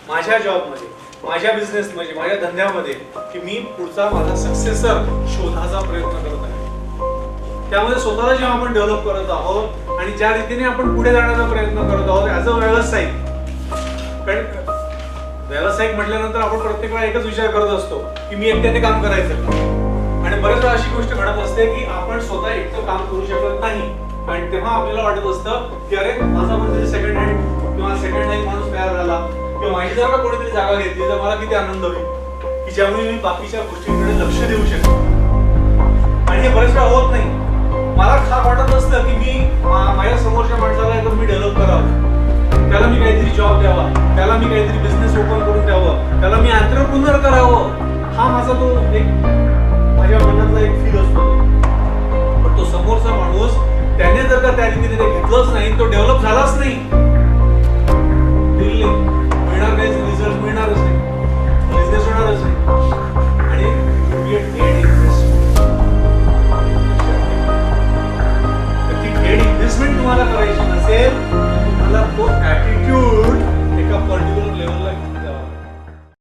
माझ्या जॉबमध्ये, माझ्या बिझनेसमध्ये, माझ्या धंद्यामध्ये की मी पुढचा माझा सक्सेसर शोधायचा प्रयत्न करत आहे. त्यामध्ये स्वतःला जेव्हा आपण डेव्हलप करत आहोत आणि ज्या रीतीने आपण पुढे जाण्याचा प्रयत्न करत आहोत ऍज अ व्यावसायिक, कारण व्यावसायिक म्हटल्यानंतर आपण प्रत्येक वेळा एकच विचार करत असतो की मी एकट्याने काम करायचं, आणि बरेच वेळा अशी गोष्ट घडत असते की आपण स्वतः एकटं काम करू शकत नाही, आणि तेव्हा आपल्याला वाटत असतं की अरे माझा म्हणजे सेकंड हँड किंवा सेकंड हँड माणूस तयार झाला किंवा माझी जर का कोणीतरी जागा घेतली तर मला किती आनंद होईल की ज्यामुळे मी बाकीच्या गोष्टींकडे लक्ष देऊ शकतो. आणि हे बरेच वेळा होत नाही. मला खास वाटत असतं की मी माझ्या समोरच्या माणसाला एकदम मी डेव्हलप करावं, त्याला मी काहीतरी जॉब द्यावा, त्याला मी काहीतरी बिझनेस ओपन करून द्यावं, त्याला मी एंटरप्रेन्योर करावं. हा माझा तो एक माझ्या मनातला एक फील असतो. पण तो समोरचा माणूस त्याने जर का त्या रीतीने ते घेतलंच नाही, तो डेव्हलप झालाच नाही,